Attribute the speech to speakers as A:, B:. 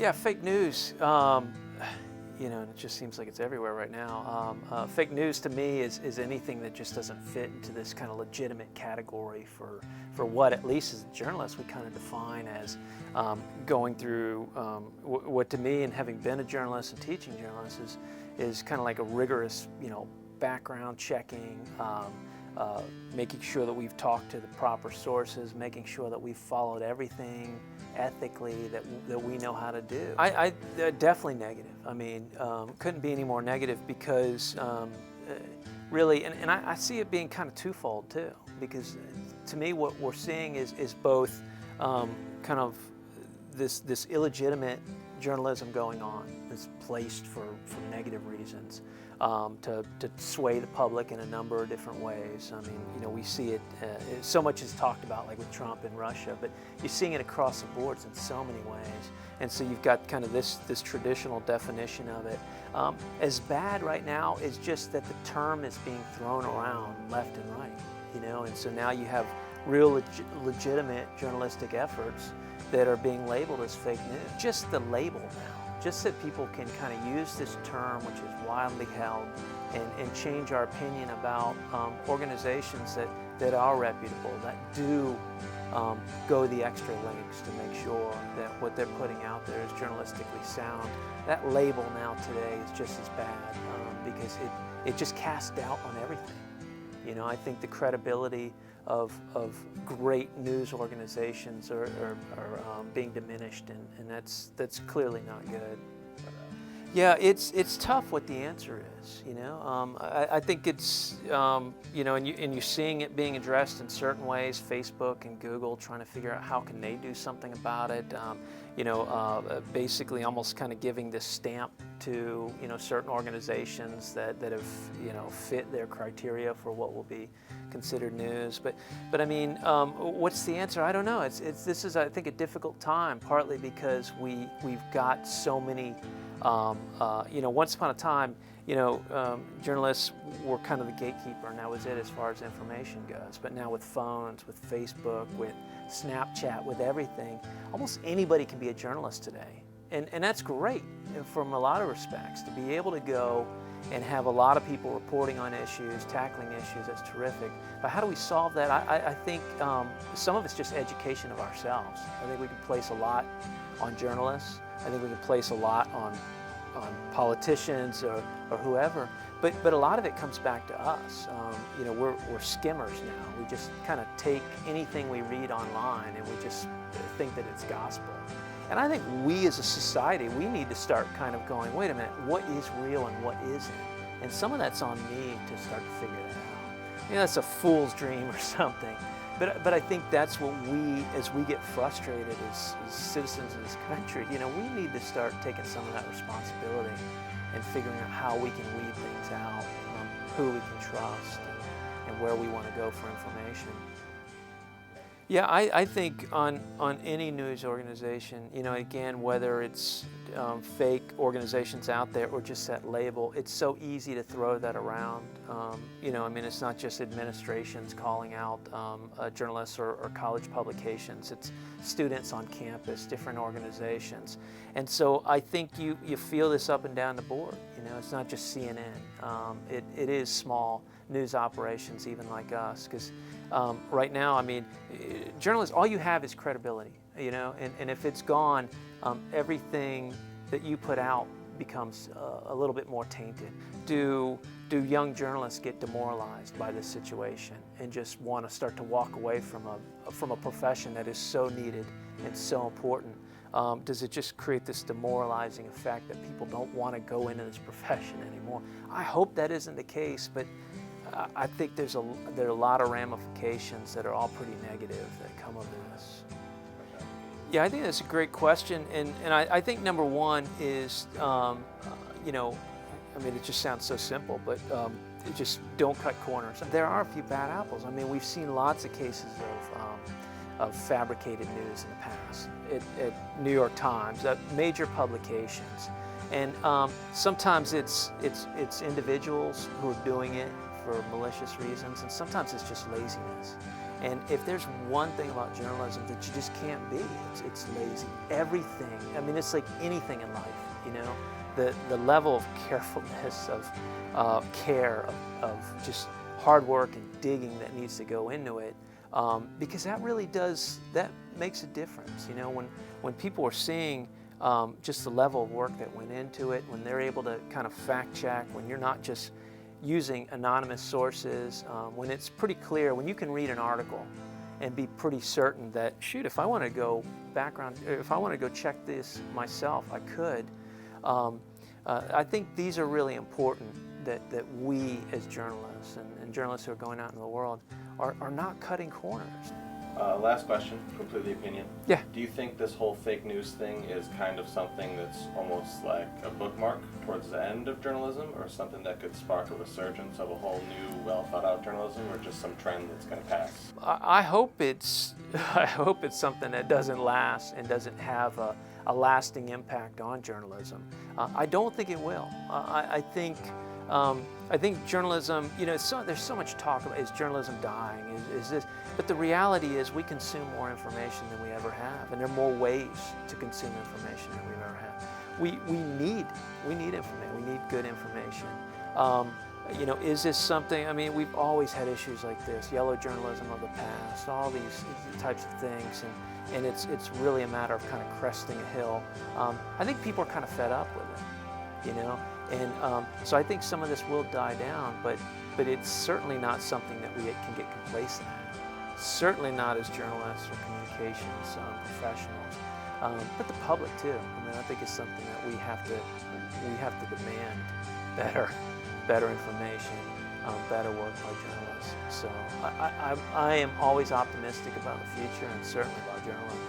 A: Yeah, fake news. And it just seems like it's everywhere right now. Fake news to me is anything that just doesn't fit into this kind of legitimate category for what, at least as a journalist, we kind of define as going through what to me, and having been a journalist and teaching journalists, is kind of like a rigorous, background checking, making sure that we've talked to the proper sources, making sure that we've followed everything ethically that we know how to do. I definitely negative. I mean, couldn't be any more negative, because really, and I see it being kind of twofold too, because to me what we're seeing is both kind of this illegitimate journalism going on that's placed for negative reasons, to sway the public in a number of different ways. I mean, we see it, so much is talked about, like with Trump and Russia, but you're seeing it across the boards in so many ways. And so you've got kind of this traditional definition of it. As bad right now is just that the term is being thrown around left and right, and so now you have real legitimate journalistic efforts that are being labeled as fake news. Just the label now, just that people can kind of use this term, which is widely held, and change our opinion about organizations that are reputable, that do go the extra lengths to make sure that what they're putting out there is journalistically sound. That label now today is just as bad, because it just casts doubt on everything. I think the credibility of great news organizations are being diminished, and that's clearly not good. Yeah, it's tough what the answer is. I think it's and you're seeing it being addressed in certain ways. Facebook and Google trying to figure out how can they do something about it. Basically almost kind of giving this stamp to certain organizations that have fit their criteria for what will be considered news. But I mean, what's the answer? I don't know. This is, I think, a difficult time, partly because we've got so many. Once upon a time, journalists were kind of the gatekeeper, and that was it as far as information goes. But now with phones, with Facebook, with Snapchat, with everything, almost anybody can be a journalist today. And that's great from a lot of respects. To be able to go and have a lot of people reporting on issues, tackling issues, that's terrific. But how do we solve that? I think some of it's just education of ourselves. I think we can place a lot on journalists. I think we can place a lot on politicians or whoever, but a lot of it comes back to us. We're skimmers now. We just kind of take anything we read online and we just think that it's gospel. And I think we as a society, we need to start kind of going, wait a minute, what is real and what isn't? And some of that's on me to start to figure that out. That's a fool's dream or something. But I think that's what we, as we get frustrated as citizens of this country, we need to start taking some of that responsibility and figuring out how we can weed things out, who we can trust, and where we want to go for information. Yeah, I think on any news organization, again, whether it's fake organizations out there or just that label, it's so easy to throw that around. It's not just administrations calling out journalists or college publications. It's students on campus, different organizations. And so I think you feel this up and down the board. It's not just CNN. It is small news operations, even like us, because right now, journalists, all you have is credibility, and if it's gone, everything that you put out becomes a little bit more tainted. Do young journalists get demoralized by this situation and just want to start to walk away from a profession that is so needed and so important? Does it just create this demoralizing effect that people don't want to go into this profession anymore? I hope that isn't the case, but I think there are a lot of ramifications that are all pretty negative that come of this. Yeah, I think that's a great question, and I think number one is, it just sounds so simple, but just don't cut corners. There are a few bad apples. We've seen lots of cases of fabricated news in the past at New York Times, at major publications, and sometimes it's individuals who are doing it for malicious reasons, and sometimes it's just laziness. And if there's one thing about journalism that you just can't be, it's lazy. Everything, I mean, it's like anything in life, you know? The level of carefulness, of care, of just hard work and digging that needs to go into it, because that really does, that makes a difference, you know? When people are seeing just the level of work that went into it, when they're able to kind of fact check, when you're not just using anonymous sources, when it's pretty clear, when you can read an article and be pretty certain that, shoot, if I want to go if I want to go check this myself, I could. I think these are really important, that we as journalists and journalists who are going out into the world are not cutting corners.
B: Last question, completely opinion.
A: Yeah.
B: Do you think this whole fake news thing is kind of something that's almost like a bookmark towards the end of journalism, or something that could spark a resurgence of a whole new, well thought out journalism, or just some trend that's going to pass?
A: I hope it's something that doesn't last and doesn't have a lasting impact on journalism. I don't think it will. I think journalism, you know, there's so much talk about, is journalism dying? Is this? But the reality is we consume more information than we ever have, and there are more ways to consume information than we've ever had. We need information. We need good information. You know, is this something? I mean, we've always had issues like this, yellow journalism of the past, all these types of things, and it's really a matter of kind of cresting a hill. I think people are kind of fed up with it, you know. And so I think some of this will die down, but it's certainly not something that we can get complacent at. Certainly not as journalists or communications professionals, but the public too. I mean, I think it's something that we have to demand better information, better work by journalists. So I am always optimistic about the future, and certainly about journalism.